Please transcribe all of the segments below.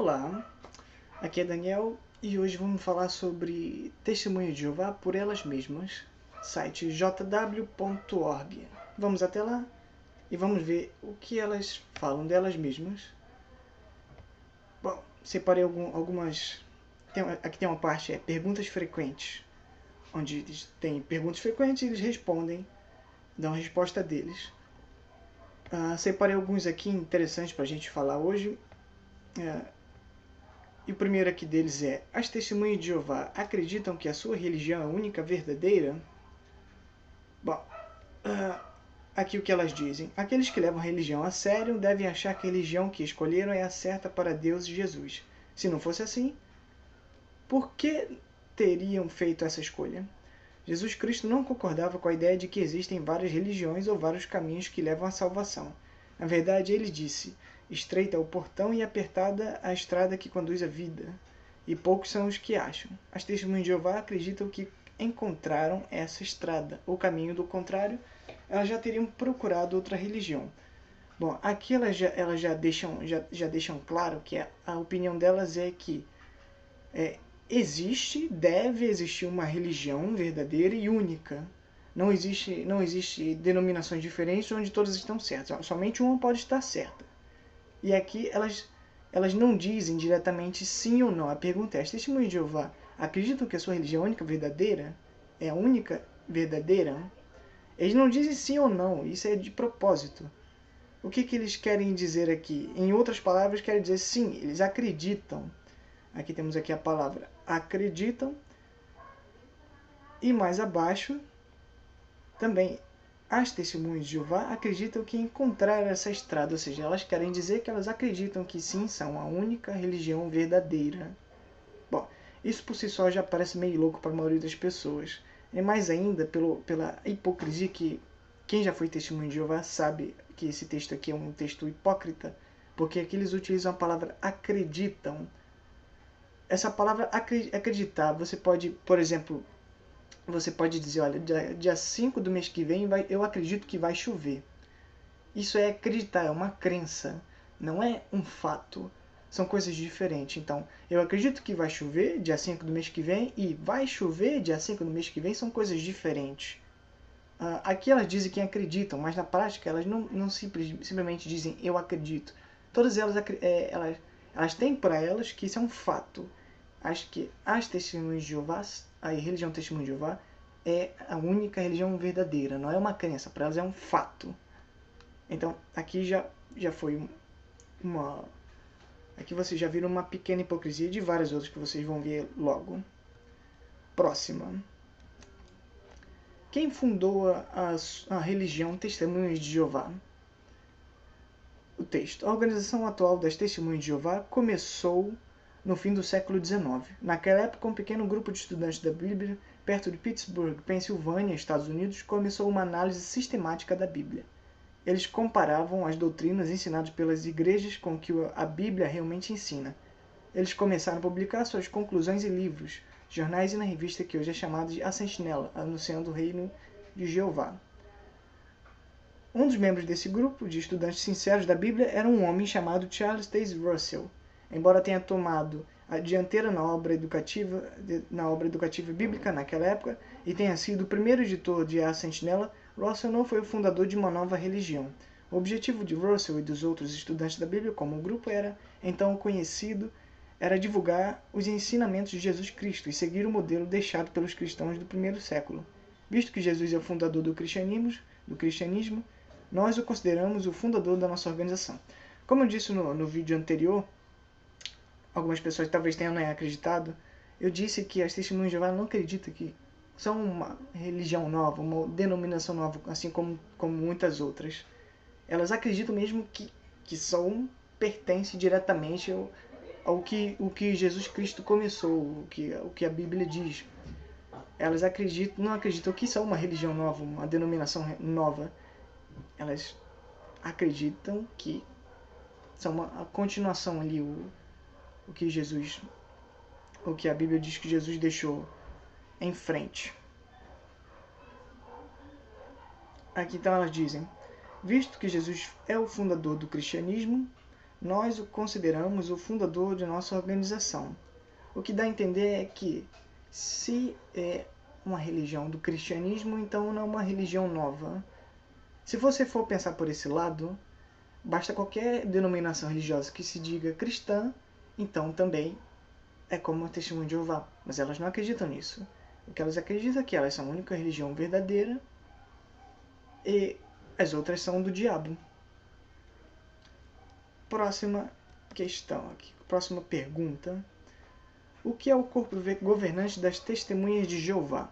Olá, aqui é Daniel e hoje vamos falar sobre Testemunho de Jeová por elas mesmas, site jw.org. Vamos até lá e vamos ver o que elas falam delas mesmas. Bom, separei algumas... Aqui tem uma parte, perguntas frequentes, onde eles têm perguntas frequentes e eles respondem, dão a resposta deles. Separei alguns aqui interessantes para a gente falar hoje. E o primeiro aqui deles é: as testemunhas de Jeová acreditam que a sua religião é a única verdadeira? Bom, aqui o que elas dizem: aqueles que levam a religião a sério devem achar que a religião que escolheram é a certa para Deus e Jesus. Se não fosse assim, por que teriam feito essa escolha? Jesus Cristo não concordava com a ideia de que existem várias religiões ou vários caminhos que levam à salvação. Na verdade, ele disse: estreita é o portão e apertada a estrada que conduz à vida, e poucos são os que acham. As testemunhas de Jeová acreditam que encontraram essa estrada. O caminho do contrário, elas já teriam procurado outra religião. Bom, aqui elas já deixam claro que a opinião delas é que deve existir uma religião verdadeira e única. Não existe denominações diferentes onde todas estão certas. Somente uma pode estar certa. E aqui elas não dizem diretamente sim ou não. A pergunta é: as testemunhas de Jeová acreditam que a sua religião é a única verdadeira? É a única verdadeira? Eles não dizem sim ou não. Isso é de propósito. O que eles querem dizer aqui? Em outras palavras, querem dizer sim, eles acreditam. Aqui temos aqui a palavra acreditam. E mais abaixo, também, as testemunhas de Jeová acreditam que encontraram essa estrada. Ou seja, elas querem dizer que elas acreditam que sim, são a única religião verdadeira. Bom, isso por si só já parece meio louco para a maioria das pessoas. E mais ainda pela hipocrisia que quem já foi testemunho de Jeová sabe que esse texto aqui é um texto hipócrita, porque aqui eles utilizam a palavra acreditam. Essa palavra acreditar, você pode, por exemplo, você pode dizer: olha, dia 5 do mês que vem eu acredito que vai chover. Isso é acreditar, é uma crença, não é um fato. São coisas diferentes. Então, eu acredito que vai chover dia 5 do mês que vem e vai chover dia 5 do mês que vem são coisas diferentes. Aqui elas dizem que acreditam, mas na prática elas não simplesmente dizem eu acredito. Todas elas têm para elas que isso é um fato. Acho que as testemunhas de Jeová, a religião Testemunho de Jeová, é a única religião verdadeira, não é uma crença, para elas é um fato. Então, aqui já foi uma... Aqui vocês já viram uma pequena hipocrisia de várias outras que vocês vão ver logo. Próxima. Quem fundou a religião Testemunhas de Jeová? O texto. A organização atual das Testemunhas de Jeová começou no fim do século XIX. Naquela época, um pequeno grupo de estudantes da Bíblia, perto de Pittsburgh, Pensilvânia, Estados Unidos, começou uma análise sistemática da Bíblia. Eles comparavam as doutrinas ensinadas pelas igrejas com o que a Bíblia realmente ensina. Eles começaram a publicar suas conclusões em livros, jornais e na revista que hoje é chamada de A Sentinela, anunciando o reino de Jeová. Um dos membros desse grupo de estudantes sinceros da Bíblia era um homem chamado Charles Taze Russell. Embora tenha tomado a dianteira na obra educativa bíblica naquela época e tenha sido o primeiro editor de A Sentinela, Russell não foi o fundador de uma nova religião. O objetivo de Russell e dos outros estudantes da Bíblia, como um grupo era então conhecido, era divulgar os ensinamentos de Jesus Cristo e seguir o modelo deixado pelos cristãos do primeiro século. Visto que Jesus é o fundador do cristianismo, nós o consideramos o fundador da nossa organização. Como eu disse no vídeo anterior, algumas pessoas talvez tenham acreditado, eu disse que as testemunhas de Jeová não acreditam que são uma religião nova, uma denominação nova, assim como muitas outras. Elas acreditam mesmo que pertence diretamente ao que Jesus Cristo começou, o que a Bíblia diz. Elas não acreditam que são uma religião nova, uma denominação nova. Elas acreditam que são a continuação ali, o que a Bíblia diz que Jesus deixou em frente. Aqui então elas dizem: visto que Jesus é o fundador do cristianismo, nós o consideramos o fundador de nossa organização. O que dá a entender é que, se é uma religião do cristianismo, então não é uma religião nova. Se você for pensar por esse lado, basta qualquer denominação religiosa que se diga cristã, então também é como o Testemunho de Jeová. Mas elas não acreditam nisso. O que elas acreditam é que elas são a única religião verdadeira e as outras são do diabo. Próxima questão aqui. Próxima pergunta. O que é o corpo governante das Testemunhas de Jeová?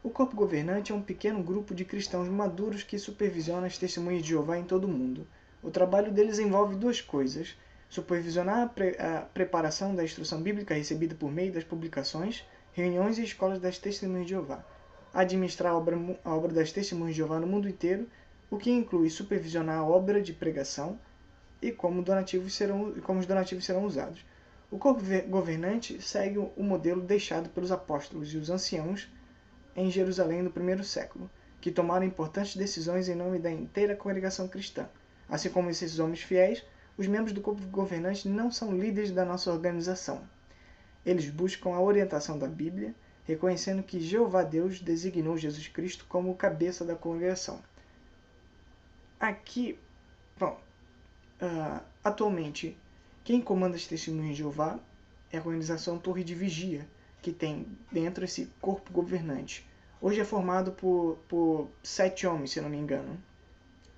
O corpo governante é um pequeno grupo de cristãos maduros que supervisiona as Testemunhas de Jeová em todo o mundo. O trabalho deles envolve duas coisas: supervisionar a preparação da instrução bíblica recebida por meio das publicações, reuniões e escolas das Testemunhas de Jeová, administrar a obra das Testemunhas de Jeová no mundo inteiro, o que inclui supervisionar a obra de pregação e como os donativos serão usados. O corpo governante segue o modelo deixado pelos apóstolos e os anciãos em Jerusalém no primeiro século, que tomaram importantes decisões em nome da inteira congregação cristã. Assim como esses homens fiéis, os membros do corpo governante não são líderes da nossa organização. Eles buscam a orientação da Bíblia, reconhecendo que Jeová Deus designou Jesus Cristo como o cabeça da congregação. Aqui, bom, atualmente, quem comanda as Testemunhas de Jeová é a organização Torre de Vigia, que tem dentro esse corpo governante. Hoje é formado por 7 homens, se não me engano.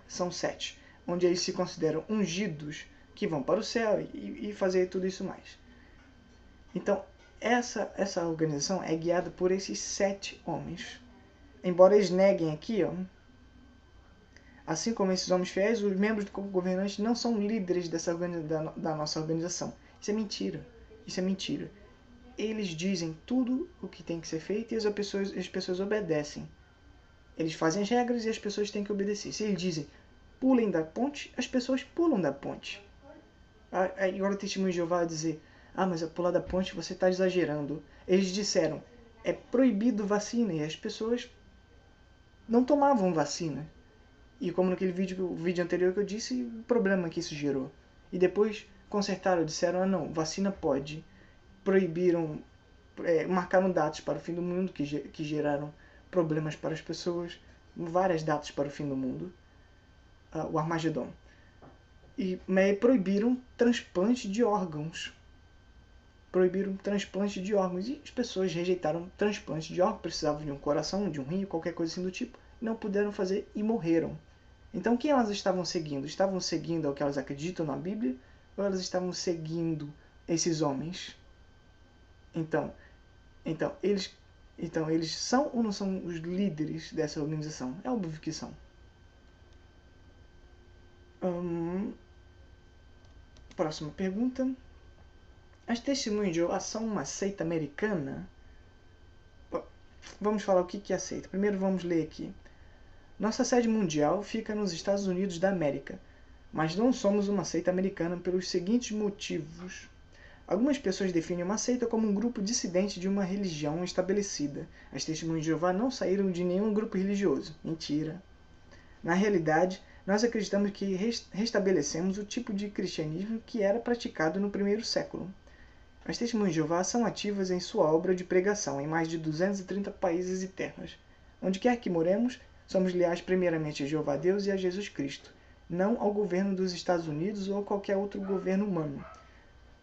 São 7, onde eles se consideram ungidos, que vão para o céu e fazer tudo isso mais. Então, essa organização é guiada por esses 7 homens. Embora eles neguem aqui, assim como esses homens fiéis, os membros do corpo governante não são líderes da nossa organização. Isso é mentira. Isso é mentira. Eles dizem tudo o que tem que ser feito e as pessoas obedecem. Eles fazem as regras e as pessoas têm que obedecer. Se eles dizem pulem da ponte, as pessoas pulam da ponte. Agora o Testemunho de Jeová vai dizer: mas a pular da ponte você está exagerando. Eles disseram: é proibido vacina, e as pessoas não tomavam vacina. E como naquele vídeo anterior que eu disse, o problema que isso gerou. E depois consertaram, disseram: não, vacina pode. Proibiram, marcaram datas para o fim do mundo que geraram problemas para as pessoas. Várias datas para o fim do mundo. O Armagedon. E proibiram transplante de órgãos. E as pessoas rejeitaram transplante de órgãos, precisavam de um coração, de um rim, qualquer coisa assim do tipo, não puderam fazer e morreram. Então, quem elas estavam seguindo? Estavam seguindo ao que elas acreditam na Bíblia, ou elas estavam seguindo esses homens? Então eles são ou não são os líderes dessa organização? É óbvio que são. Próxima pergunta. As Testemunhas de Jeová são uma seita americana? Vamos falar o que é seita. Primeiro vamos ler aqui. Nossa sede mundial fica nos Estados Unidos da América, mas não somos uma seita americana pelos seguintes motivos. Algumas pessoas definem uma seita como um grupo dissidente de uma religião estabelecida. As Testemunhas de Jeová não saíram de nenhum grupo religioso. Mentira. Na realidade, nós acreditamos que restabelecemos o tipo de cristianismo que era praticado no primeiro século. As Testemunhas de Jeová são ativas em sua obra de pregação em mais de 230 países e terras. Onde quer que moremos, somos leais primeiramente a Jeová Deus e a Jesus Cristo, não ao governo dos Estados Unidos ou a qualquer outro governo humano.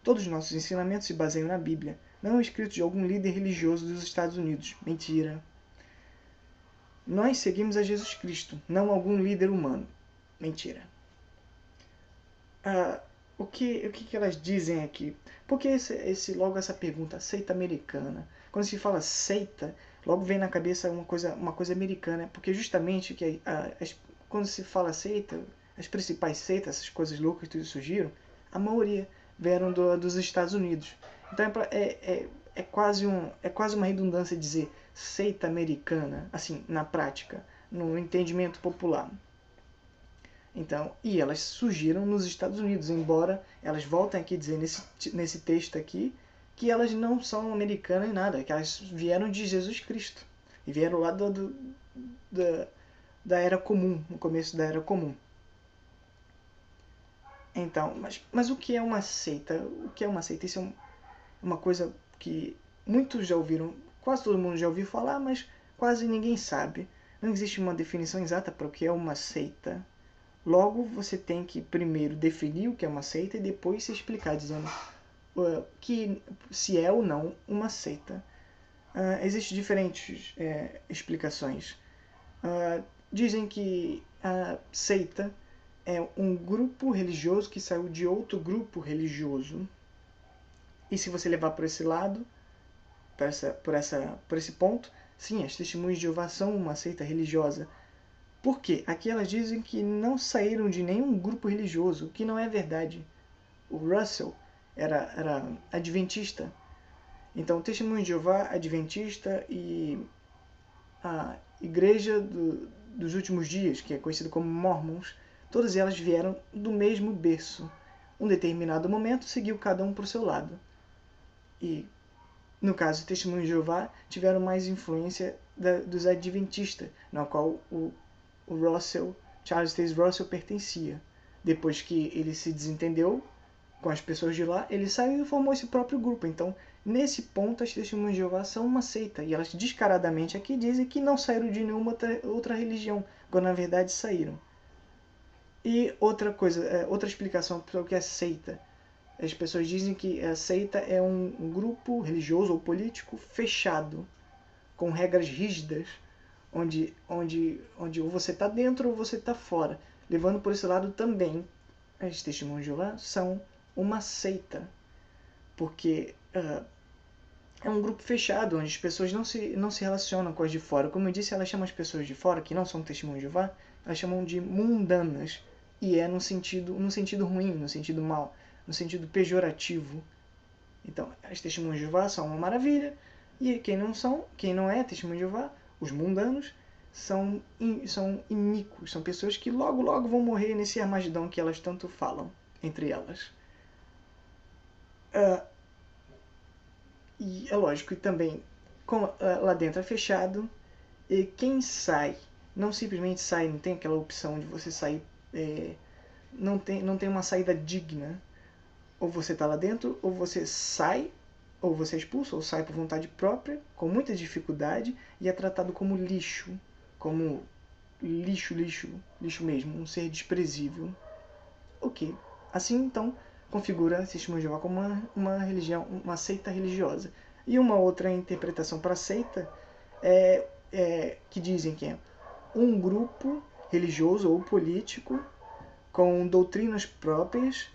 Todos os nossos ensinamentos se baseiam na Bíblia, não escritos de algum líder religioso dos Estados Unidos. Mentira. Nós seguimos a Jesus Cristo, não algum líder humano. Mentira. O que elas dizem aqui? Por que logo essa pergunta, seita americana? Quando se fala seita, logo vem na cabeça uma coisa americana, porque justamente quando se fala seita, as principais seitas, essas coisas loucas que surgiram, a maioria vieram dos Estados Unidos. Então é quase uma redundância dizer seita americana, assim, na prática, no entendimento popular. Então, e elas surgiram nos Estados Unidos, embora elas voltem aqui a dizer nesse texto aqui que elas não são americanas nem nada, que elas vieram de Jesus Cristo e vieram lá da Era Comum, no começo da Era Comum. Então, mas o que é uma seita? O que é uma seita? Isso é uma coisa que muitos já ouviram, quase todo mundo já ouviu falar, mas quase ninguém sabe. Não existe uma definição exata para o que é uma seita. Logo, você tem que primeiro definir o que é uma seita e depois se explicar, dizendo que se é ou não uma seita. Existem diferentes explicações. Dizem que a seita é um grupo religioso que saiu de outro grupo religioso. E se você levar por esse lado, por esse ponto, sim, as Testemunhas de Jeová são uma seita religiosa. Por quê? Aqui elas dizem que não saíram de nenhum grupo religioso, o que não é verdade. O Russell era adventista. Então, Testemunhas de Jeová, adventista e a Igreja dos Últimos Dias, que é conhecida como Mormons, todas elas vieram do mesmo berço. Um determinado momento seguiu cada um para o seu lado. E, no caso, Testemunhos de Jeová tiveram mais influência dos adventistas, na qual o Russell, Charles Taze Russell, pertencia. Depois que ele se desentendeu com as pessoas de lá, ele saiu e formou esse próprio grupo. Então, nesse ponto, as Testemunhas de Jeová são uma seita. E elas descaradamente aqui dizem que não saíram de nenhuma outra religião, quando na verdade saíram. E outra coisa, outra explicação para o que é seita. As pessoas dizem que a seita é um grupo religioso ou político fechado, com regras rígidas, onde ou você está dentro ou você está fora. Levando por esse lado também, as Testemunhas de Jeová são uma seita, porque é um grupo fechado, onde as pessoas não se relacionam com as de fora. Como eu disse, elas chamam as pessoas de fora, que não são Testemunhas de Jeová, elas chamam de mundanas, e é no sentido ruim, no sentido mal, no sentido pejorativo. Então, as Testemunhas de Jeová são uma maravilha, e quem não é Testemunha de Jeová, os mundanos, são iníquos, são pessoas que logo vão morrer nesse Armagedão que elas tanto falam entre elas. E é lógico, e também, como lá dentro é fechado, e quem sai, não simplesmente sai, não tem aquela opção de você sair, não tem uma saída digna. Ou você está lá dentro, ou você sai, ou você é expulso, ou sai por vontade própria, com muita dificuldade, e é tratado como lixo, como lixo mesmo, um ser desprezível. Ok, assim então configura a Testemunhas de Jeová como uma religião, uma seita religiosa. E uma outra interpretação para seita é que dizem que é um grupo religioso ou político com doutrinas próprias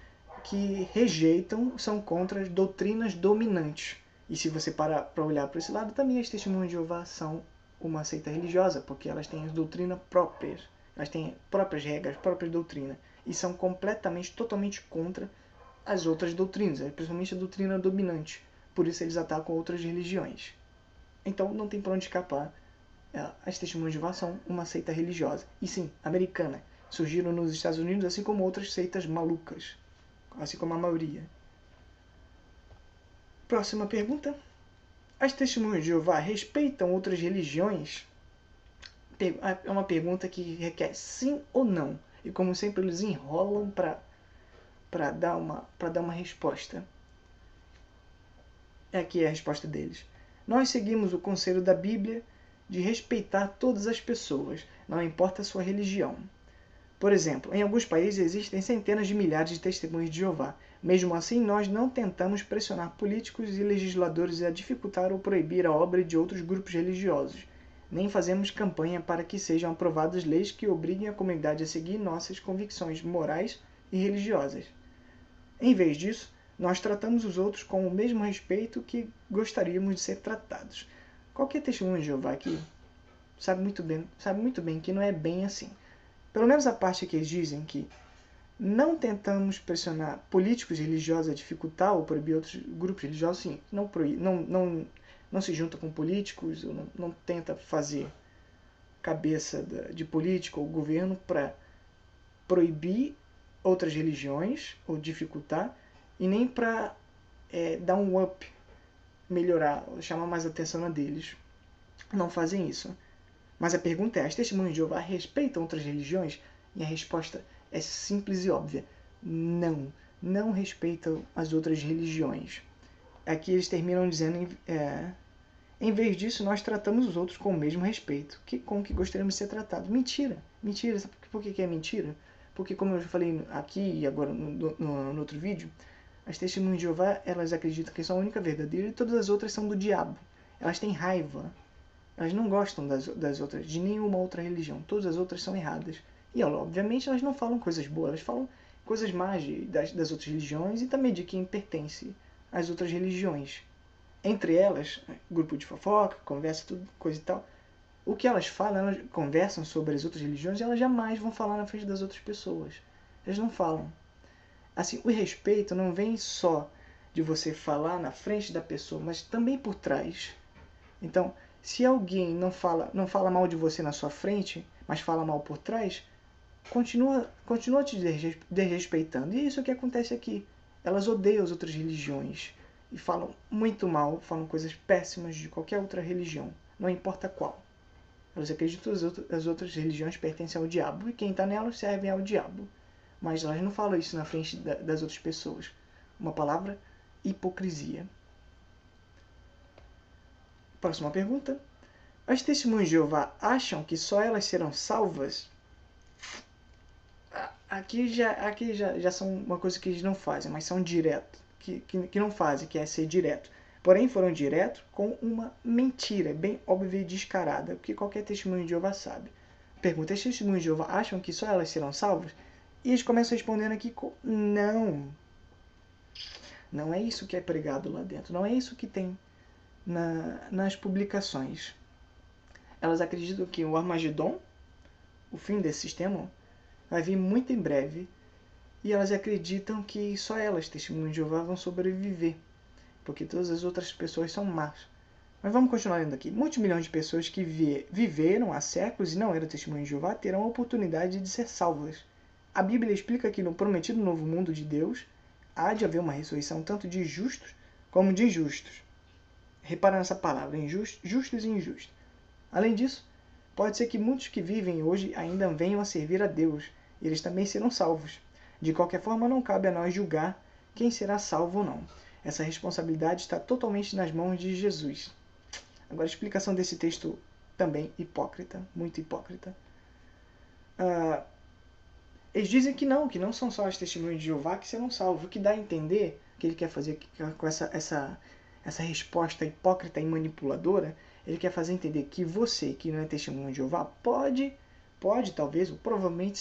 que rejeitam, são contra as doutrinas dominantes. E se você parar para olhar para esse lado, também as Testemunhas de Jeová são uma seita religiosa, porque elas têm as doutrinas próprias, elas têm próprias regras, próprias doutrinas, e são totalmente contra as outras doutrinas, principalmente a doutrina dominante. Por isso eles atacam outras religiões. Então não tem para onde escapar. As Testemunhas de Jeová são uma seita religiosa. E sim, americana. Surgiram nos Estados Unidos, assim como outras seitas malucas, assim como a maioria. Próxima pergunta. As Testemunhas de Jeová respeitam outras religiões? É uma pergunta que requer sim ou não. E como sempre eles enrolam para dar uma resposta. Aqui é a resposta deles. Nós seguimos o conselho da Bíblia de respeitar todas as pessoas, não importa a sua religião. Por exemplo, em alguns países existem centenas de milhares de Testemunhas de Jeová. Mesmo assim, nós não tentamos pressionar políticos e legisladores a dificultar ou proibir a obra de outros grupos religiosos. Nem fazemos campanha para que sejam aprovadas leis que obriguem a comunidade a seguir nossas convicções morais e religiosas. Em vez disso, nós tratamos os outros com o mesmo respeito que gostaríamos de ser tratados. Qualquer Testemunha de Jeová aqui sabe muito bem que não é bem assim. Pelo menos a parte que eles dizem que não tentamos pressionar políticos religiosos a dificultar ou proibir outros grupos religiosos, sim, não se junta com políticos, não tenta fazer cabeça de político ou governo para proibir outras religiões ou dificultar, e nem para dar um up, melhorar, chamar mais atenção deles. Não fazem isso. Mas a pergunta é, as Testemunhas de Jeová respeitam outras religiões? E a resposta é simples e óbvia. não respeitam as outras religiões. Aqui eles terminam dizendo, em vez disso, nós tratamos os outros com o mesmo respeito, com que gostaríamos de ser tratados. Mentira, mentira. Sabe por que é mentira? Porque, como eu já falei aqui e agora no outro vídeo, as testemunhas de Jeová, elas acreditam que são a única verdadeira e todas as outras são do diabo. Elas têm raiva. Elas não gostam das outras, de nenhuma outra religião. Todas as outras são erradas. E, obviamente, elas não falam coisas boas. Elas falam coisas más das outras religiões e também de quem pertence às outras religiões. Entre elas, grupo de fofoca, conversa, tudo, coisa e tal. O que elas falam, elas conversam sobre as outras religiões, elas jamais vão falar na frente das outras pessoas. Elas não falam. Assim, o respeito não vem só de você falar na frente da pessoa, mas também por trás. Então, se alguém não fala mal de você na sua frente, mas fala mal por trás, continua te desrespeitando. E é isso que acontece aqui. Elas odeiam as outras religiões e falam muito mal, falam coisas péssimas de qualquer outra religião, não importa qual. Elas acreditam que as outras religiões pertencem ao diabo e quem está nelas serve ao diabo. Mas elas não falam isso na frente das outras pessoas. Uma palavra: hipocrisia. Próxima pergunta. As testemunhas de Jeová acham que só elas serão salvas? Aqui já são uma coisa que eles não fazem, mas são direto. Que não fazem, que é ser direto. Porém, foram direto com uma mentira, bem óbvia e descarada, porque qualquer testemunho de Jeová sabe. Pergunta: as testemunhas de Jeová acham que só elas serão salvas? E eles começam respondendo aqui com não. Não é isso que é pregado lá dentro. Não é isso que tem nas publicações. Elas acreditam que o Armagedon, o fim desse sistema, vai vir muito em breve. E elas acreditam que só elas, testemunhas de Jeová, vão sobreviver. Porque todas as outras pessoas são más. Mas vamos continuar lendo aqui. Muitos milhões de pessoas que viveram há séculos e não eram testemunhas de Jeová terão a oportunidade de ser salvas. A Bíblia explica que no prometido novo mundo de Deus há de haver uma ressurreição tanto de justos como de injustos. Repara nessa palavra, justos e injustos. Além disso, pode ser que muitos que vivem hoje ainda venham a servir a Deus. E eles também serão salvos. De qualquer forma, não cabe a nós julgar quem será salvo ou não. Essa responsabilidade está totalmente nas mãos de Jesus. Agora, a explicação desse texto também hipócrita, muito hipócrita. Eles dizem que não são só as testemunhas de Jeová que serão salvos. O que dá a entender, que ele quer fazer com essa resposta hipócrita e manipuladora, ele quer fazer entender que você, que não é testemunha de Jeová, pode talvez, ou provavelmente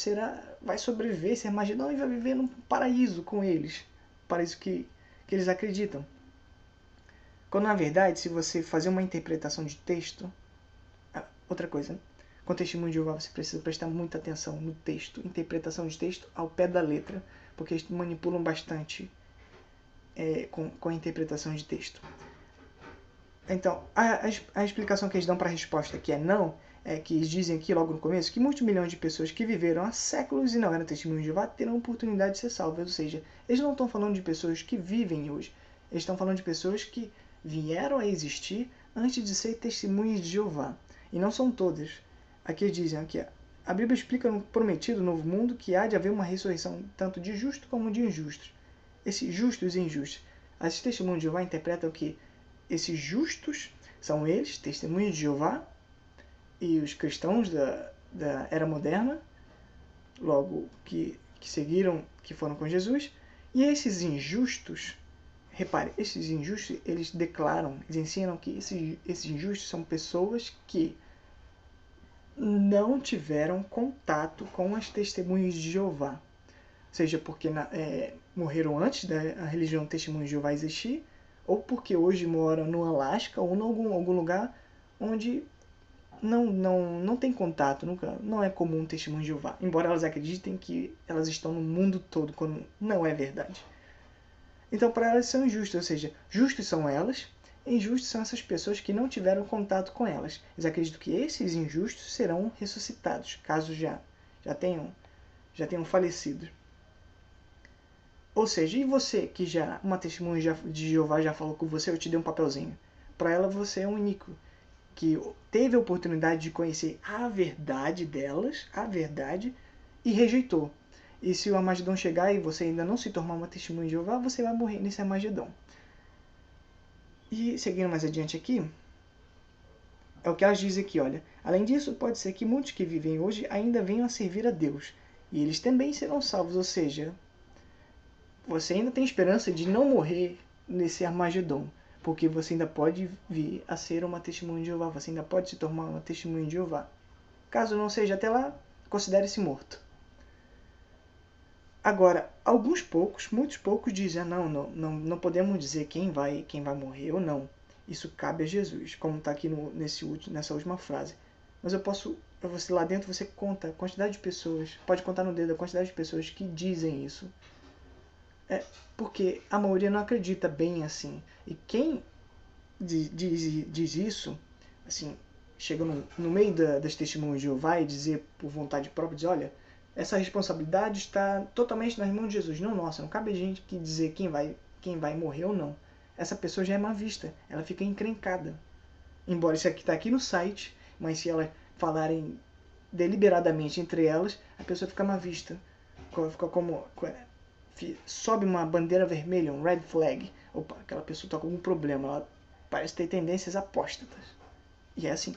vai sobreviver esse Armagedon e vai viver num paraíso com eles. Paraíso que eles acreditam. Quando, na verdade, se você fazer uma interpretação de texto... outra coisa, com testemunho de Jeová você precisa prestar muita atenção no texto. Interpretação de texto ao pé da letra, porque eles manipulam bastante com a interpretação de texto. Então, a explicação que eles dão para a resposta que é não, é que eles dizem aqui logo no começo que muitos milhões de pessoas que viveram há séculos e não eram testemunhas de Jeová terão a oportunidade de ser salvas. Ou seja, eles não estão falando de pessoas que vivem hoje. Eles estão falando de pessoas que vieram a existir antes de ser testemunhas de Jeová. E não são todas. Aqui eles dizem que a Bíblia explica no prometido novo mundo que há de haver uma ressurreição tanto de justos como de injustos. Esses justos e injustos. As testemunhas de Jeová interpretam que esses justos são eles, testemunhas de Jeová, e os cristãos da era moderna, logo que seguiram, que foram com Jesus. E esses injustos, repare, esses injustos, eles declaram, eles ensinam que esses injustos são pessoas que não tiveram contato com as testemunhas de Jeová. Seja porque morreram antes da religião Testemunhas de Jeová existir, ou porque hoje moram no Alasca ou em algum lugar onde não tem contato, não é comum testemunho de Jeová. Embora elas acreditem que elas estão no mundo todo, quando não é verdade. Então, para elas são injustas, ou seja, justos são elas, injustos são essas pessoas que não tiveram contato com elas. Eles acreditam que esses injustos serão ressuscitados, caso já tenham falecido. Ou seja, e você, que uma testemunha de Jeová já falou com você, eu te dei um papelzinho. Para ela, você é um único que teve a oportunidade de conhecer a verdade delas, a verdade, e rejeitou. E se o Armagedon chegar e você ainda não se tornar uma testemunha de Jeová, você vai morrer nesse Armagedon. E seguindo mais adiante aqui, é o que elas dizem aqui, olha. Além disso, pode ser que muitos que vivem hoje ainda venham a servir a Deus. E eles também serão salvos, ou seja, você ainda tem esperança de não morrer nesse Armagedon. Porque você ainda pode vir a ser uma testemunha de Jeová. Você ainda pode se tornar uma testemunha de Jeová. Caso não seja até lá, considere-se morto. Agora, alguns poucos, muitos poucos dizem, não podemos dizer quem vai morrer ou não. Isso cabe a Jesus, como está aqui nessa última frase. Mas você lá dentro você conta a quantidade de pessoas, pode contar no dedo a quantidade de pessoas que dizem isso. Porque a maioria não acredita bem assim. E quem diz isso, assim, chega no meio das testemunhas de Jeová e dizer por vontade própria, diz, olha, essa responsabilidade está totalmente nas mãos de Jesus, não nossa. Não cabe a gente que dizer quem vai morrer ou não. Essa pessoa já é má vista, ela fica encrencada. Embora isso aqui está aqui no site, mas se elas falarem deliberadamente entre elas, a pessoa fica má vista. Fica como... sobe uma bandeira vermelha, um red flag. Opa, aquela pessoa está com algum problema, ela parece ter tendências apóstatas. E é assim.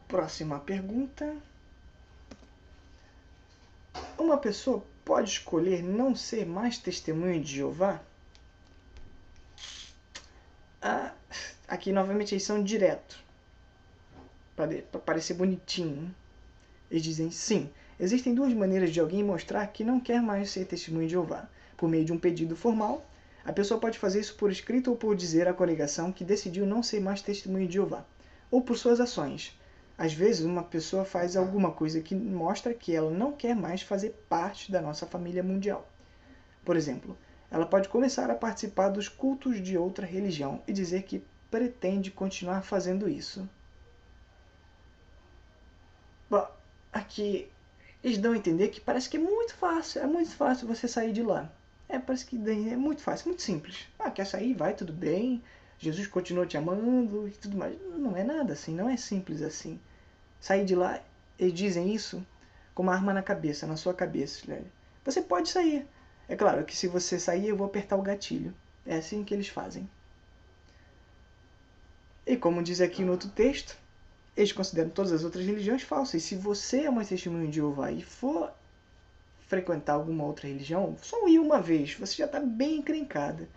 Próxima pergunta. Uma pessoa pode escolher não ser mais testemunha de Jeová? Aqui novamente eles são diretos. Para parecer bonitinho. Eles dizem sim. Existem duas maneiras de alguém mostrar que não quer mais ser testemunha de Jeová. Por meio de um pedido formal, a pessoa pode fazer isso por escrito ou por dizer à congregação que decidiu não ser mais testemunha de Jeová. Ou por suas ações. Às vezes, uma pessoa faz alguma coisa que mostra que ela não quer mais fazer parte da nossa família mundial. Por exemplo, ela pode começar a participar dos cultos de outra religião e dizer que pretende continuar fazendo isso. Bom, aqui eles dão a entender que parece que é muito fácil você sair de lá. Parece que é muito fácil, muito simples. Quer sair? Vai, tudo bem. Jesus continua te amando e tudo mais. Não é nada assim, não é simples assim. Sair de lá, eles dizem isso com uma arma na cabeça, na sua cabeça. Você pode sair. É claro que se você sair, eu vou apertar o gatilho. É assim que eles fazem. E como diz aqui no outro texto, eles consideram todas as outras religiões falsas. E se você é uma testemunha de Jeová e for frequentar alguma outra religião, só ir uma vez, você já está bem encrencada.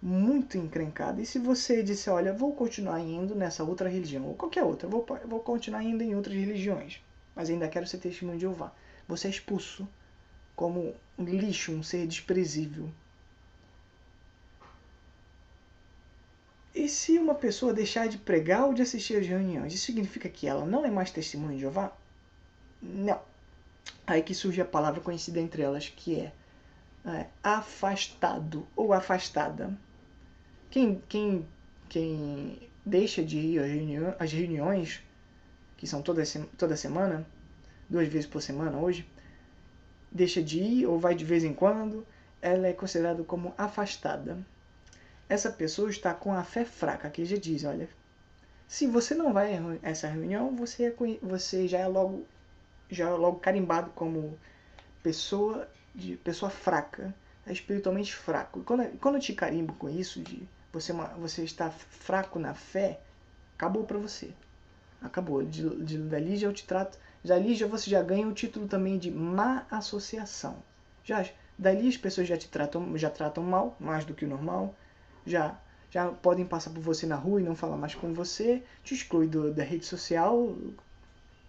Muito encrencada. E se você disser, olha, vou continuar indo nessa outra religião, ou qualquer outra, vou continuar indo em outras religiões, mas ainda quero ser testemunho de Jeová, você é expulso como um lixo, um ser desprezível. E se uma pessoa deixar de pregar ou de assistir às reuniões, isso significa que ela não é mais testemunha de Jeová? Não. Aí que surge a palavra conhecida entre elas, que é afastado ou afastada. Quem deixa de ir às reuniões, que são toda semana, 2 vezes por semana hoje, deixa de ir ou vai de vez em quando, ela é considerada como afastada. Essa pessoa está com a fé fraca, que já diz, olha, se você não vai a essa reunião, você já é logo carimbado como pessoa fraca, espiritualmente fraco. E quando eu te carimbo com isso, de você está fraco na fé, acabou para você. Acabou. Dali já eu te trato. Dali você já ganha o título também de má associação. Dali as pessoas já tratam mal, mais do que o normal. Já podem passar por você na rua e não falar mais com você. Te exclui da rede social.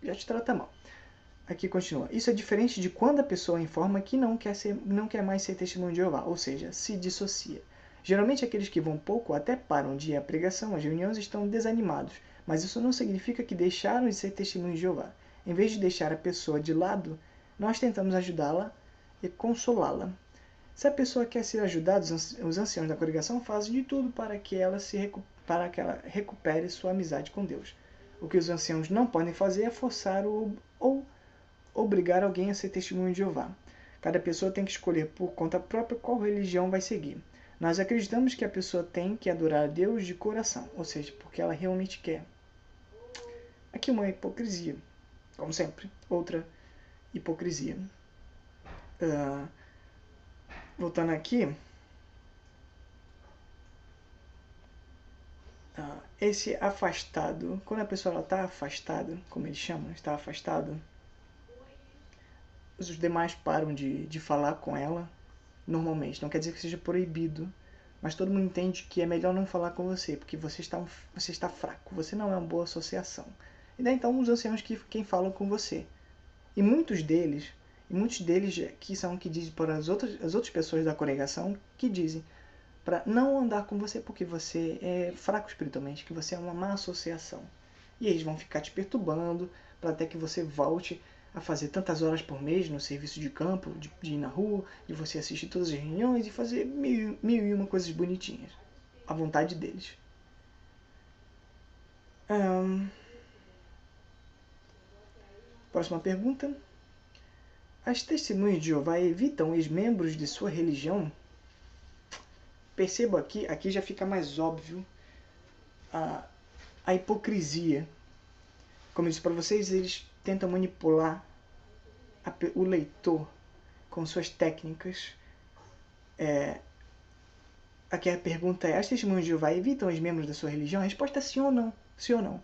Já te trata mal. Aqui continua. Isso é diferente de quando a pessoa informa que não quer mais ser testemunho de Jeová, ou seja, se dissocia. Geralmente aqueles que vão pouco até param de ir à pregação, às reuniões, estão desanimados, mas isso não significa que deixaram de ser testemunhos de Jeová. Em vez de deixar a pessoa de lado, nós tentamos ajudá-la e consolá-la. Se a pessoa quer ser ajudada, os anciãos da congregação fazem de tudo para que ela recupere sua amizade com Deus. O que os anciãos não podem fazer é forçar ou obrigar alguém a ser testemunho de Jeová. Cada pessoa tem que escolher por conta própria qual religião vai seguir. Nós acreditamos que a pessoa tem que adorar a Deus de coração, ou seja, porque ela realmente quer. Aqui uma hipocrisia, como sempre. Outra, hipocrisia. Voltando aqui, esse afastado, quando a pessoa está afastada, como eles chamam, está afastado, os demais param de falar com ela normalmente. Não quer dizer que seja proibido, mas todo mundo entende que é melhor não falar com você, porque você está fraco, você não é uma boa associação. E daí então os anciãos quem falam com você. E muitos deles que são que dizem para as outras pessoas da congregação que dizem para não andar com você porque você é fraco espiritualmente, que você é uma má associação. E eles vão ficar te perturbando para até que você volte a fazer tantas horas por mês no serviço de campo, de ir na rua, de você assistir todas as reuniões e fazer mil e uma coisas bonitinhas. À vontade deles. Próxima pergunta. As testemunhas de Jeová evitam ex-membros de sua religião? Perceba aqui já fica mais óbvio a hipocrisia. Como eu disse para vocês, eles tentam manipular o leitor com suas técnicas. Aqui a pergunta é: as testemunhas de Jeová evitam os membros da sua religião? A resposta é sim ou não. Sim ou não.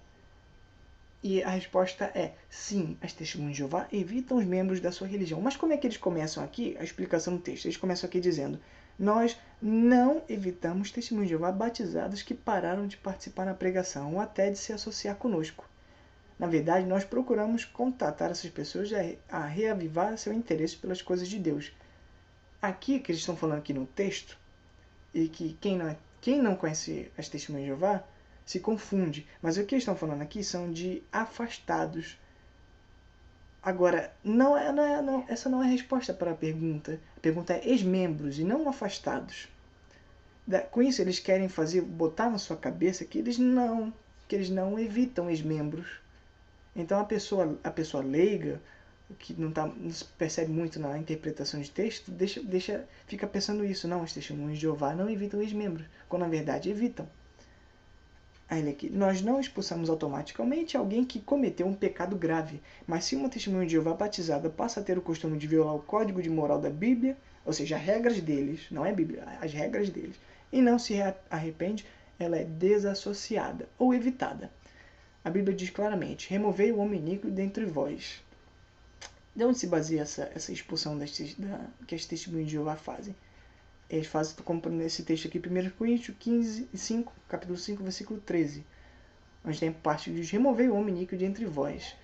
E a resposta é sim, as testemunhas de Jeová evitam os membros da sua religião. Mas como é que eles começam aqui? A explicação do texto. Eles começam aqui dizendo: nós não evitamos testemunhas de Jeová batizados que pararam de participar na pregação ou até de se associar conosco. Na verdade, nós procuramos contatar essas pessoas a reavivar seu interesse pelas coisas de Deus. Aqui, que eles estão falando aqui no texto, e que quem não conhece as testemunhas de Jeová se confunde. Mas o que eles estão falando aqui são de afastados. Agora, essa não é a resposta para a pergunta. A pergunta é ex-membros e não afastados. Com isso, eles querem botar na sua cabeça que eles não evitam ex-membros. Então, a pessoa leiga, que não se percebe muito na interpretação de texto, fica pensando isso. Não, os testemunhos de Jeová não evitam ex-membros, quando na verdade evitam. Aí aqui, nós não expulsamos automaticamente alguém que cometeu um pecado grave, mas se uma testemunha de Jeová batizada passa a ter o costume de violar o código de moral da Bíblia, ou seja, as regras deles, não é a Bíblia, as regras deles, e não se arrepende, ela é desassociada ou evitada. A Bíblia diz claramente: removei o homem iníquo dentre vós. De onde se baseia essa expulsão que as testemunhas de Jeová fazem? Eles fazem, como nesse texto aqui, 1 Coríntios 5, capítulo 5, versículo 13. Onde tem parte de removei o homem iníquo de entre vós.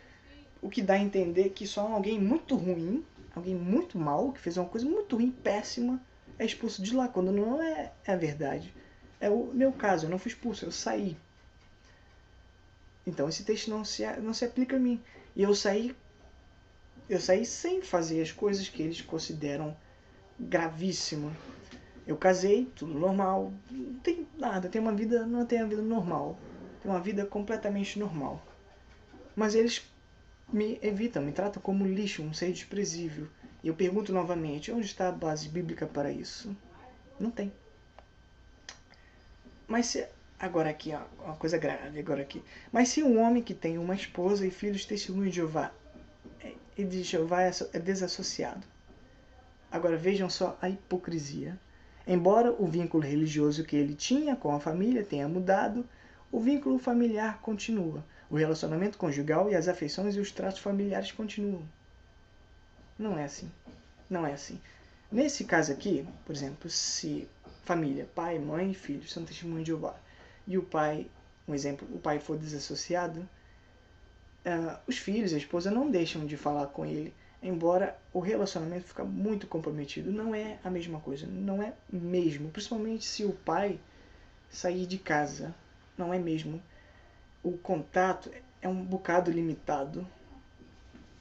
O que dá a entender que só alguém muito ruim, alguém muito mau, que fez uma coisa muito ruim, péssima, é expulso de lá, quando não é a verdade. É o meu caso, eu não fui expulso, eu saí. Então esse texto não se aplica a mim. E eu saí sem fazer as coisas que eles consideram gravíssimas. Eu casei, tudo normal, não tem nada, não tenho uma vida normal. Tenho uma vida completamente normal. Mas eles me evitam, me tratam como lixo, um ser desprezível. E eu pergunto novamente: onde está a base bíblica para isso? Não tem. Mas se... Agora aqui, ó, uma coisa grave agora aqui. Mas se um homem que tem uma esposa e filhos testemunham de Jeová, e de Jeová é desassociado. Agora vejam só a hipocrisia. Embora o vínculo religioso que ele tinha com a família tenha mudado, o vínculo familiar continua. O relacionamento conjugal e as afeições e os tratos familiares continuam. Não é assim. Não é assim. Nesse caso aqui, por exemplo, se família, pai, mãe e filhos são testemunhos de Jeová, e o pai, um exemplo, o pai for desassociado, os filhos, a esposa não deixam de falar com ele, embora o relacionamento fique muito comprometido. Não é a mesma coisa, não é mesmo, principalmente se o pai sair de casa, não é mesmo. O contato é um bocado limitado.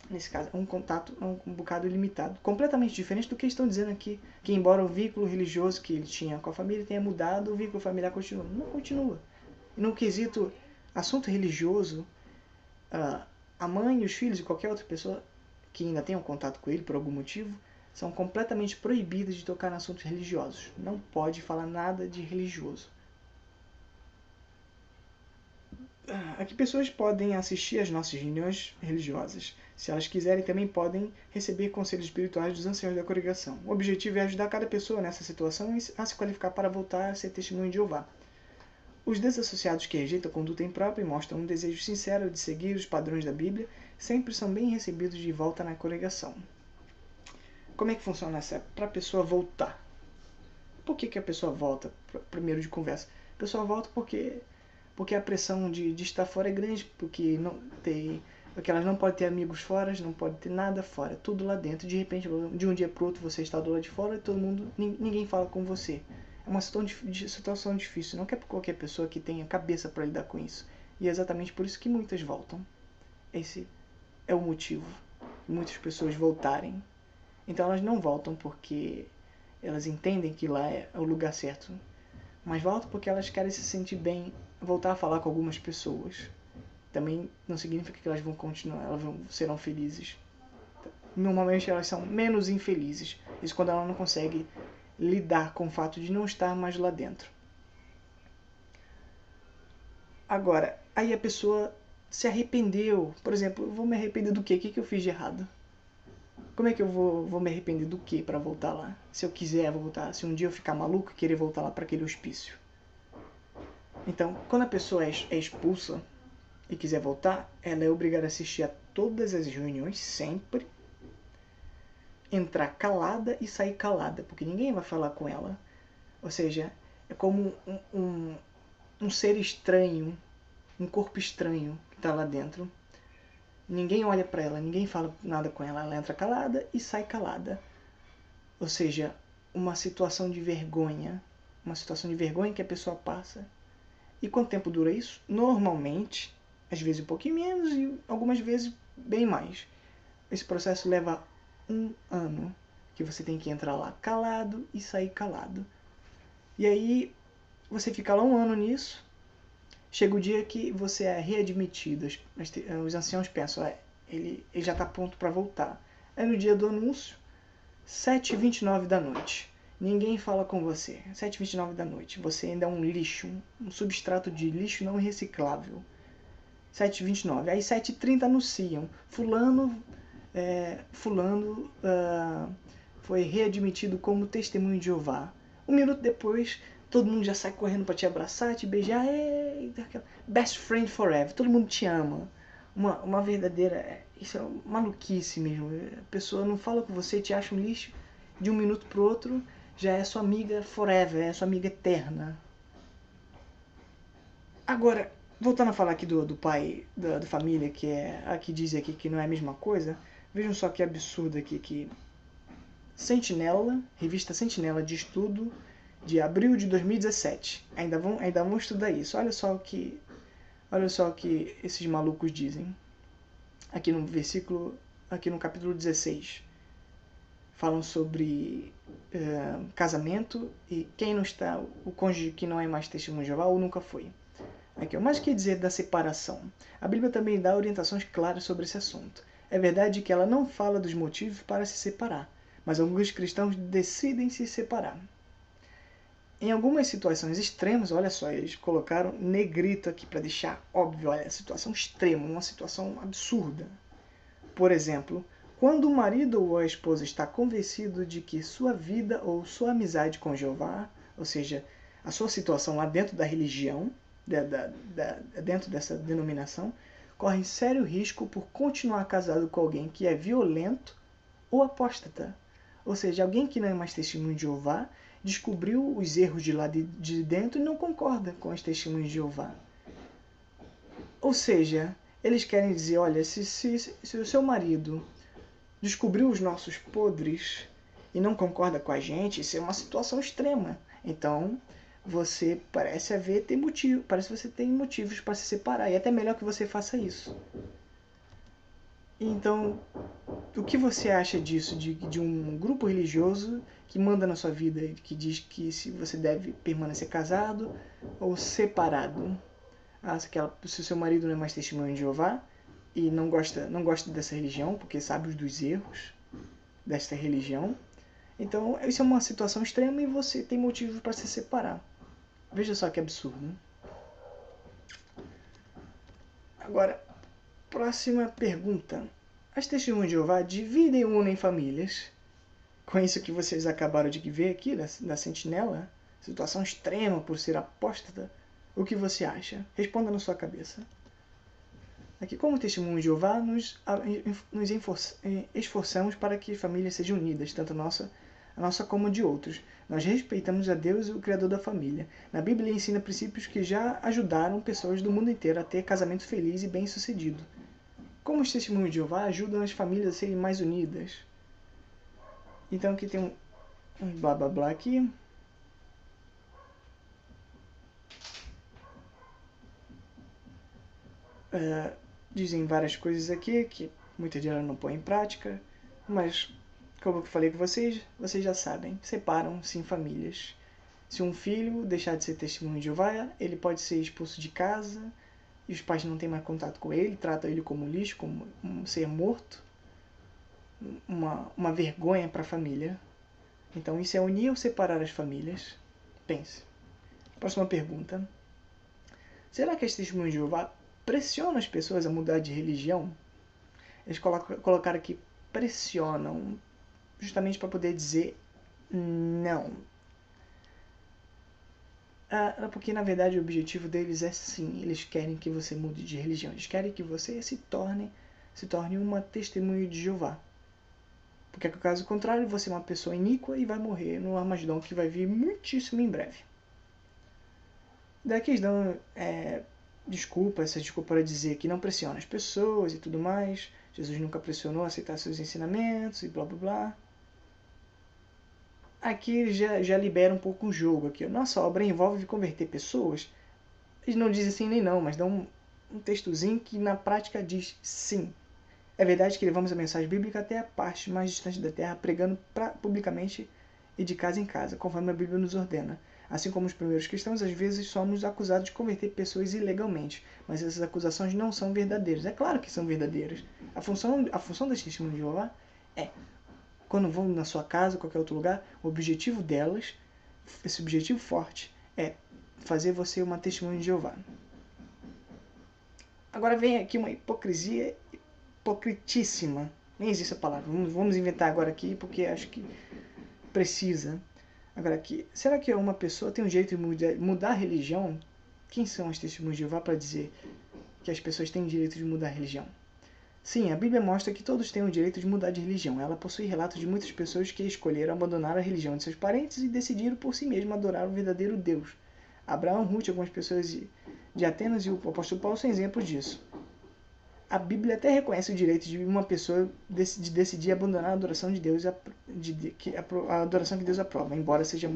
Nesse caso, é um bocado limitado, completamente diferente do que estão dizendo aqui, que embora o vínculo religioso que ele tinha com a família tenha mudado, o vínculo familiar continua. Não continua. E no quesito assunto religioso, a mãe e os filhos e qualquer outra pessoa que ainda tenha um contato com ele por algum motivo, são completamente proibidas de tocar em assuntos religiosos. Não pode falar nada de religioso. Aqui pessoas podem assistir às nossas reuniões religiosas. Se elas quiserem, também podem receber conselhos espirituais dos anciãos da congregação. O objetivo é ajudar cada pessoa nessa situação a se qualificar para voltar a ser testemunho de Jeová. Os desassociados que rejeitam a conduta imprópria e mostram um desejo sincero de seguir os padrões da Bíblia sempre são bem recebidos de volta na congregação. Como é que funciona essa? Para a pessoa voltar. Por que a pessoa volta, primeiro de conversa? A pessoa volta porque a pressão de estar fora é grande, porque elas não podem ter amigos fora, não podem ter nada fora, tudo lá dentro. De repente, de um dia para o outro, você está do lado de fora e ninguém fala com você. É uma situação difícil, não é para qualquer pessoa que tenha cabeça para lidar com isso. E é exatamente por isso que muitas voltam. Esse é o motivo de muitas pessoas voltarem. Então elas não voltam porque elas entendem que lá é o lugar certo, mas voltam porque elas querem se sentir bem, voltar a falar com algumas pessoas. Também não significa que elas vão continuar, serão felizes. Normalmente elas são menos infelizes. Isso quando ela não consegue lidar com o fato de não estar mais lá dentro. Agora, aí a pessoa se arrependeu. Por exemplo, eu vou me arrepender do quê? O que eu fiz de errado? Como é que eu vou me arrepender do quê para voltar lá? Se eu quiser voltar, se um dia eu ficar maluco e querer voltar lá para aquele hospício. Então, quando a pessoa é expulsa e quiser voltar, ela é obrigada a assistir a todas as reuniões, sempre. Entrar calada e sair calada, porque ninguém vai falar com ela. Ou seja, é como um ser estranho, um corpo estranho que está lá dentro. Ninguém olha para ela, ninguém fala nada com ela. Ela entra calada e sai calada. Ou seja, uma situação de vergonha. Uma situação de vergonha que a pessoa passa. E quanto tempo dura isso? Normalmente, às vezes um pouquinho menos e algumas vezes bem mais. Esse processo leva 1 ano. Que você tem que entrar lá calado e sair calado. E aí, você fica lá 1 ano nisso. Chega o dia que você é readmitido. Os anciãos pensam, ele já está pronto para voltar. É no dia do anúncio, 7h29 da noite. Ninguém fala com você. 7h29 da noite. Você ainda é um lixo, um substrato de lixo não reciclável. 7h29. Aí 7h30 anunciam. Fulano foi readmitido como testemunho de Jeová. 1 minuto depois, todo mundo já sai correndo para te abraçar, te beijar. Best friend forever. Todo mundo te ama. Uma verdadeira... Isso é maluquice mesmo. A pessoa não fala com você, te acha um lixo. De 1 minuto pro outro, já é sua amiga forever, é sua amiga eterna. Agora, voltando a falar aqui do pai da família, que diz aqui que não é a mesma coisa. Vejam só que absurdo aqui que... Sentinela, revista Sentinela de Estudo, de abril de 2017. Ainda vão estudar isso. Olha só o que esses malucos dizem. Aqui no versículo, aqui no capítulo 16. Falam sobre casamento e quem não está, o cônjuge que não é mais testemunho de Jeová ou nunca foi. Aqui, mas o que dizer da separação? A Bíblia também dá orientações claras sobre esse assunto. É verdade que ela não fala dos motivos para se separar, mas alguns cristãos decidem se separar. Em algumas situações extremas, olha só, eles colocaram negrito aqui para deixar óbvio, olha, situação extrema, uma situação absurda. Por exemplo, quando o marido ou a esposa está convencido de que sua vida ou sua amizade com Jeová, ou seja, a sua situação lá dentro da religião, dentro dessa denominação, corre sério risco por continuar casado com alguém que é violento ou apóstata. Ou seja, alguém que não é mais testemunho de Jeová descobriu os erros de lá de dentro e não concorda com os testemunhos de Jeová. Ou seja, eles querem dizer, olha, se o seu marido descobriu os nossos podres e não concorda com a gente, isso é uma situação extrema. Então, você parece você tem motivos para se separar. E é até melhor que você faça isso. Então, o que você acha disso, de um grupo religioso que manda na sua vida, que diz que se você deve permanecer casado ou separado? Se o seu marido não é mais testemunho de Jeová e não gosta dessa religião, porque sabe dos erros desta religião, então isso é uma situação extrema e você tem motivo para se separar. Veja só que absurdo, né? Agora, próxima pergunta. As testemunhas de Jeová dividem e unem famílias? Com isso que vocês acabaram de ver aqui, da sentinela, situação extrema por ser apóstata, o que você acha? Responda na sua cabeça. Aqui, como testemunho de Jeová, nos esforçamos para que famílias sejam unidas, tanto a nossa como a de outros. Nós respeitamos a Deus, o Criador da família. Na Bíblia ensina princípios que já ajudaram pessoas do mundo inteiro a ter casamento feliz e bem-sucedido. Como os testemunhos de Jeová ajudam as famílias a serem mais unidas? Então aqui tem um blá blá blá aqui. Dizem várias coisas aqui que muitas delas não põem em prática, mas como eu falei com vocês já sabem, separam-se em famílias. Se um filho deixar de ser testemunho de Jeová, ele pode ser expulso de casa e os pais não têm mais contato com ele, tratam ele como lixo, como um ser morto, uma vergonha para a família. Então isso é unir ou separar as famílias? Pense. Próxima pergunta. Será que as testemunhas de Jeová pressionam as pessoas a mudar de religião? Eles colocaram aqui pressionam, justamente para poder dizer não. Porque na verdade o objetivo deles é sim, eles querem que você mude de religião, eles querem que você se torne uma testemunha de Jeová. Porque caso contrário, você é uma pessoa iníqua e vai morrer no Armagedon, que vai vir muitíssimo em breve. Daqui eles dão essa desculpa para dizer que não pressiona as pessoas e tudo mais. Jesus nunca pressionou a aceitar seus ensinamentos e blá blá blá. Aqui eles já liberam um pouco o jogo. Aqui. Nossa obra envolve converter pessoas. Eles não dizem sim nem não, mas dão um textozinho que na prática diz sim. É verdade que levamos a mensagem bíblica até a parte mais distante da terra, pregando publicamente e de casa em casa, conforme a Bíblia nos ordena. Assim como os primeiros cristãos, às vezes somos acusados de converter pessoas ilegalmente, mas essas acusações não são verdadeiras. É claro que são verdadeiras. A função das testemunhas de Jeová é, quando vão na sua casa, ou qualquer outro lugar, o objetivo delas, esse objetivo forte, é fazer você uma testemunha de Jeová. Agora vem aqui uma hipocritíssima. Nem existe a palavra. Vamos inventar agora aqui, porque acho que precisa. Agora aqui, será que uma pessoa tem um jeito de mudar a religião? Quem são as testemunhas de Jeová para dizer que as pessoas têm o direito de mudar a religião? Sim, a Bíblia mostra que todos têm o direito de mudar de religião. Ela possui relatos de muitas pessoas que escolheram abandonar a religião de seus parentes e decidiram por si mesmos adorar o verdadeiro Deus. Abraão, Ruth, algumas pessoas de Atenas e o apóstolo Paulo são exemplos disso. A Bíblia até reconhece o direito de uma pessoa de decidir abandonar a adoração de Deus, a adoração que Deus aprova, embora seja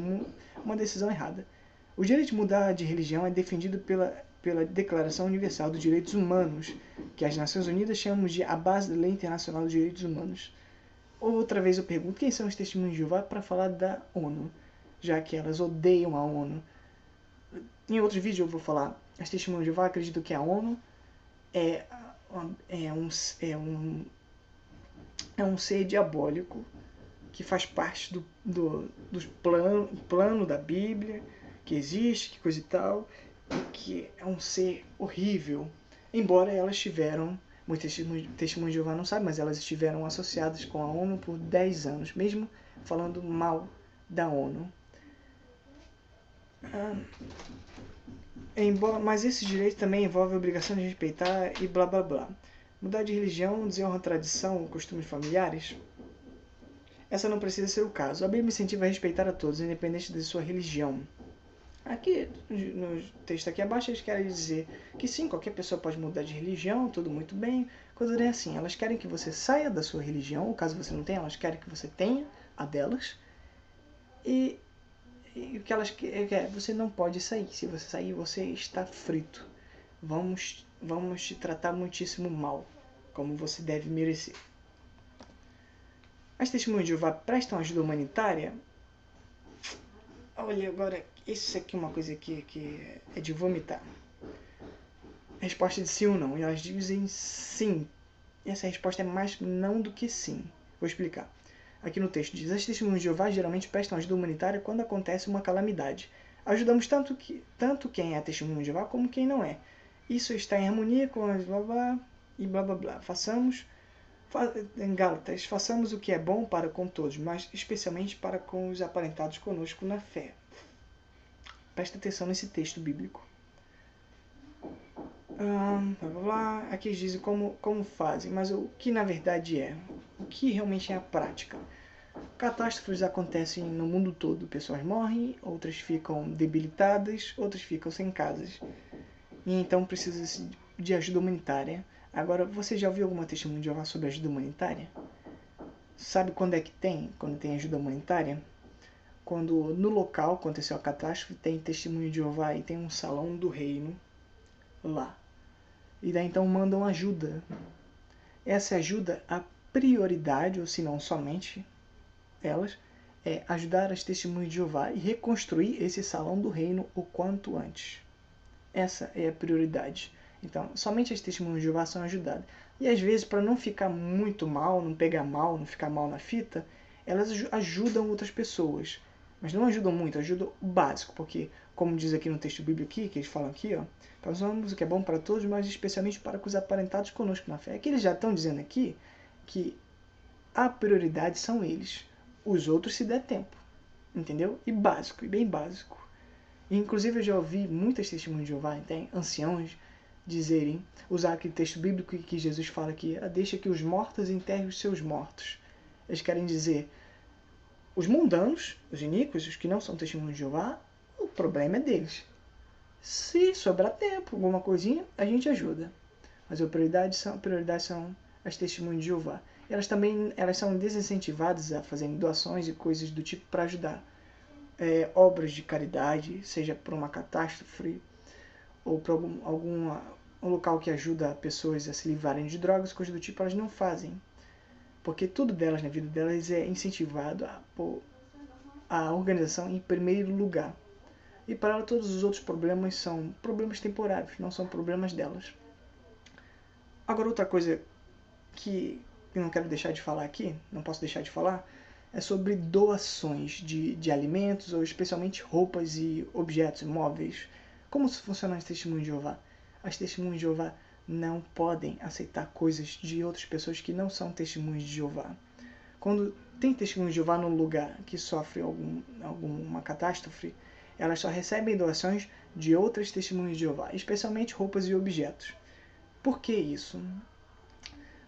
uma decisão errada. O direito de mudar de religião é defendido pela Declaração Universal dos Direitos Humanos, que as Nações Unidas chamam de a base da Lei Internacional dos Direitos Humanos. Outra vez eu pergunto, quem são os testemunhos de Jeová para falar da ONU, já que elas odeiam a ONU. Em outro vídeo eu vou falar, as testemunhas de Jeová acreditam que a ONU é um ser diabólico que faz parte do plano da Bíblia, que existe, que coisa e tal, e que é um ser horrível. Embora elas tiveram, muitas testemunhas de Jeová não sabem, mas elas estiveram associadas com a ONU por 10 anos, mesmo falando mal da ONU. Mas esse direito também envolve a obrigação de respeitar e blá blá blá. Mudar de religião desonra a tradição ou costumes familiares? Essa não precisa ser o caso. A Bíblia incentiva a respeitar a todos, independente de sua religião. Aqui, no texto aqui abaixo, eles querem dizer que sim, qualquer pessoa pode mudar de religião, tudo muito bem. Coisa não é assim. Elas querem que você saia da sua religião, ou caso você não tenha, elas querem que você tenha a delas. E o que elas querem, você não pode sair. Se você sair, você está frito. Vamos te tratar muitíssimo mal, como você deve merecer. As testemunhas de Jeová prestam ajuda humanitária? Olha, agora, isso aqui é uma coisa que é de vomitar. A resposta é de sim ou não. E elas dizem sim. E essa resposta é mais não do que sim. Vou explicar. Aqui no texto diz, as testemunhas de Jeová geralmente prestam ajuda humanitária quando acontece uma calamidade. Ajudamos tanto quem é testemunho de Jeová como quem não é. isso está em harmonia com as blá blá e blá blá blá. Em Gálatas, façamos o que é bom para com todos, mas especialmente para com os aparentados conosco na fé. Presta atenção nesse texto bíblico. Blá blá blá. Aqui eles dizem como fazem, mas o que na verdade é? O que realmente é a prática? Catástrofes acontecem no mundo todo. Pessoas morrem, outras ficam debilitadas, outras ficam sem casas. E então precisa de ajuda humanitária. Agora, você já ouviu alguma testemunha de Jeová sobre ajuda humanitária? Sabe quando é que tem? Quando tem ajuda humanitária? Quando no local aconteceu a catástrofe, tem testemunho de Jeová e tem um salão do reino lá. E daí então mandam ajuda. Essa ajuda, a prioridade, ou se não somente elas, é ajudar as testemunhas de Jeová e reconstruir esse salão do reino o quanto antes. Essa é a prioridade. Então, somente as testemunhas de Jeová são ajudadas. E às vezes, para não ficar muito mal, não pegar mal, não ficar mal na fita, elas ajudam outras pessoas. Mas não ajudam muito, ajudam o básico, porque, como diz aqui no texto bíblico aqui, que eles falam aqui, ó, fazemos o que é bom para todos, mas especialmente para os aparentados conosco na fé. Aqui eles já estão dizendo aqui que a prioridade são eles. Os outros se der tempo. Entendeu? E básico, e bem básico. E, inclusive eu já ouvi muitas testemunhas de Jeová, tem anciãos, dizerem, usar aquele texto bíblico que Jesus fala que deixa que os mortos enterrem os seus mortos. Eles querem dizer, os mundanos, os iníquos, os que não são testemunhos de Jeová, o problema é deles. Se sobrar tempo, alguma coisinha, a gente ajuda. Mas a prioridade são as testemunhas de Jeová. Elas são desincentivadas a fazerem doações e coisas do tipo para ajudar. Obras de caridade, seja por uma catástrofe ou por algum local que ajuda pessoas a se livrarem de drogas, coisas do tipo, elas não fazem. Porque tudo delas, na vida delas, é incentivado a organização em primeiro lugar. E para ela, todos os outros problemas são problemas temporários, não são problemas delas. Agora, outra coisa que eu não quero deixar de falar aqui, não posso deixar de falar, é sobre doações de alimentos, ou especialmente roupas e objetos, móveis. Como funciona as testemunhas de Jeová? As testemunhas de Jeová não podem aceitar coisas de outras pessoas que não são testemunhas de Jeová. Quando tem testemunhas de Jeová num lugar que sofre alguma catástrofe, elas só recebem doações de outras testemunhas de Jeová, especialmente roupas e objetos. Por que isso?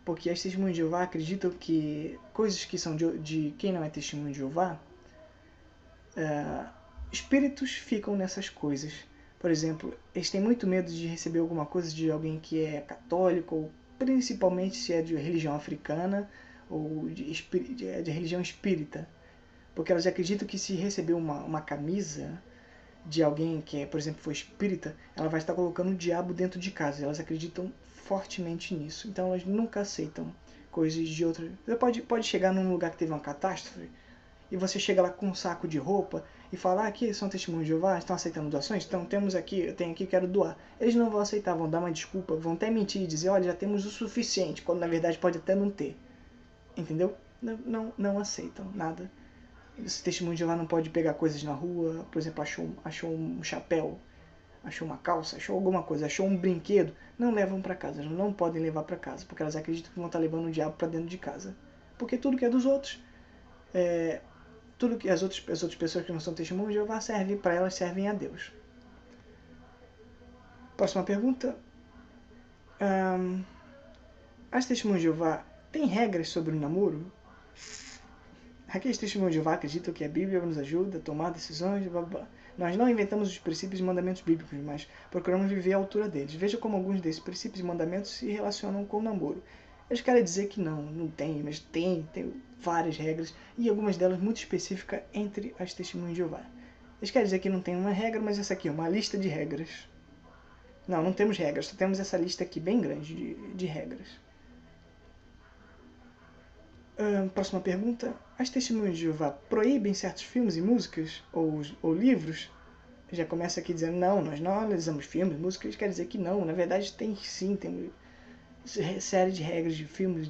Porque as testemunhas de Jeová acreditam que coisas que são de quem não é testemunho de Jeová, espíritos ficam nessas coisas. Por exemplo, eles têm muito medo de receber alguma coisa de alguém que é católico, ou principalmente se é de religião africana ou de religião espírita. Porque elas acreditam que se receber uma camisa de alguém que, por exemplo, for espírita, ela vai estar colocando o diabo dentro de casa. Elas acreditam fortemente nisso. Então elas nunca aceitam coisas de outra. Você pode chegar num lugar que teve uma catástrofe e você chega lá com um saco de roupa e fala, aqui são testemunhos de Jeová, estão aceitando doações? Então eu tenho aqui, quero doar. Eles não vão aceitar, vão dar uma desculpa, vão até mentir e dizer, olha, já temos o suficiente, quando na verdade pode até não ter. Entendeu? Não aceitam nada. Esse testemunho de Jeová não pode pegar coisas na rua, por exemplo, achou um chapéu, achou uma calça, achou alguma coisa, achou um brinquedo, não levam para casa, elas não podem levar para casa, porque elas acreditam que vão estar levando o diabo para dentro de casa. Porque tudo que é dos outros, tudo que as outras pessoas que não são testemunhos de Jeová servem para elas, servem a Deus. Próxima pergunta. As testemunhas de Jeová têm regras sobre o namoro? Aqueles testemunhos de Jeová acreditam que a Bíblia nos ajuda a tomar decisões, blá, blá. Nós não inventamos os princípios e mandamentos bíblicos, mas procuramos viver à altura deles. Veja como alguns desses princípios e mandamentos se relacionam com o namoro. Eles querem dizer que não tem, mas tem várias regras, e algumas delas muito específicas entre as testemunhas de Jeová. Eles querem dizer que não tem uma regra, mas essa aqui é uma lista de regras. Não temos regras, só temos essa lista aqui bem grande de regras. Próxima pergunta. As testemunhas de Jeová proíbem certos filmes e músicas ou livros? Já começa aqui dizendo, não, nós não analisamos filmes, músicas. Eles querem dizer que não, na verdade tem sim, tem série de regras de filmes.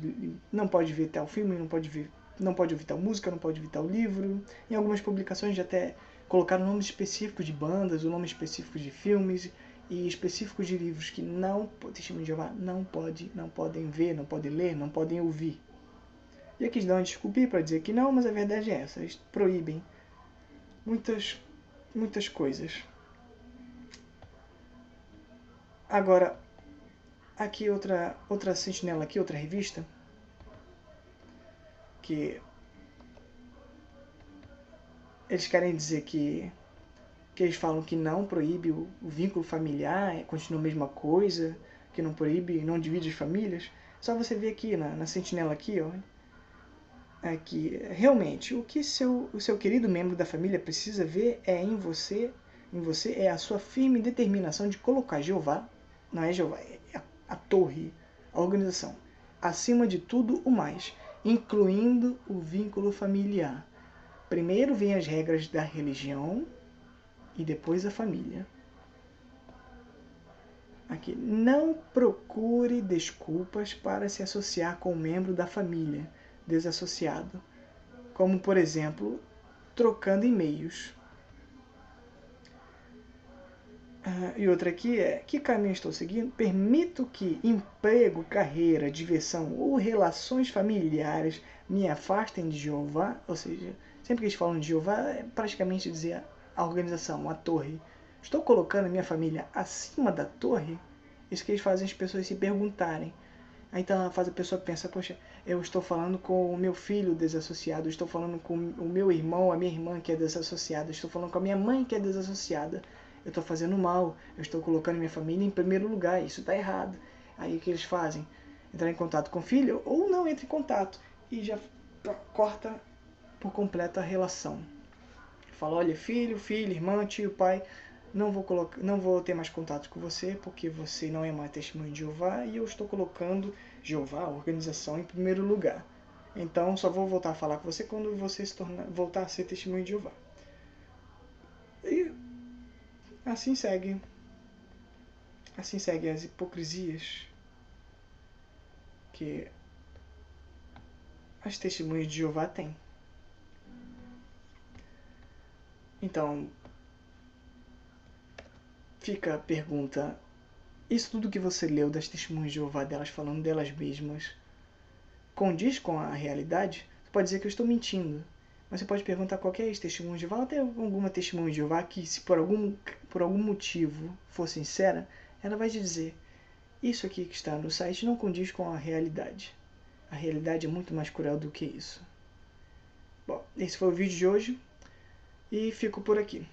Não pode ver tal filme, não pode ouvir tal música, não pode ouvir tal livro. Em algumas publicações já até colocaram nomes específicos de bandas, ou nomes específicos de filmes. e específicos de livros que Testemunho de Jeová não podem ver, não podem ler, não podem ouvir. E aqui eles dão uma desculpa para dizer que não, mas a verdade é essa, eles proíbem muitas coisas. Agora, aqui outra sentinela aqui, outra revista, que eles querem dizer que eles falam que não proíbe o vínculo familiar, continua a mesma coisa, que não proíbe, não divide as famílias. Só você ver aqui na sentinela aqui, ó, que realmente o que o seu querido membro da família precisa ver é em você é a sua firme determinação de colocar Jeová, não é Jeová, é a torre, a organização, acima de tudo o mais, incluindo o vínculo familiar. Primeiro vem as regras da religião e depois a família. Aqui, não procure desculpas para se associar com um membro da família desassociado, como por exemplo, trocando e-mails. E outra aqui é, que caminho estou seguindo? Permito que emprego, carreira, diversão ou relações familiares me afastem de Jeová? Ou seja, sempre que eles falam de Jeová, é praticamente dizer a organização, a torre. Estou colocando a minha família acima da torre? Isso que eles fazem as pessoas se perguntarem. Aí então faz a pessoa pensar, poxa, eu estou falando com o meu filho desassociado, estou falando com o meu irmão, a minha irmã que é desassociada, estou falando com a minha mãe que é desassociada. Eu estou fazendo mal, eu estou colocando minha família em primeiro lugar, isso está errado. Aí o que eles fazem? Entrar em contato com o filho ou não entra em contato e já corta por completo a relação. Fala, olha, filho, irmã, tio, pai, não vou ter mais contato com você porque você não é mais testemunho de Jeová e eu estou colocando Jeová, a organização, em primeiro lugar. Então só vou voltar a falar com você quando você voltar a ser testemunho de Jeová. E assim segue as hipocrisias que as testemunhas de Jeová têm. Então, fica a pergunta, isso tudo que você leu das testemunhas de Jeová, delas falando delas mesmas, condiz com a realidade? Você pode dizer que eu estou mentindo, mas você pode perguntar a qualquer ex-testemunha de Jeová, ou até alguma testemunha de Jeová que, se por algum motivo for sincera, ela vai te dizer, isso aqui que está no site não condiz com a realidade. A realidade é muito mais cruel do que isso. Bom, esse foi o vídeo de hoje e fico por aqui.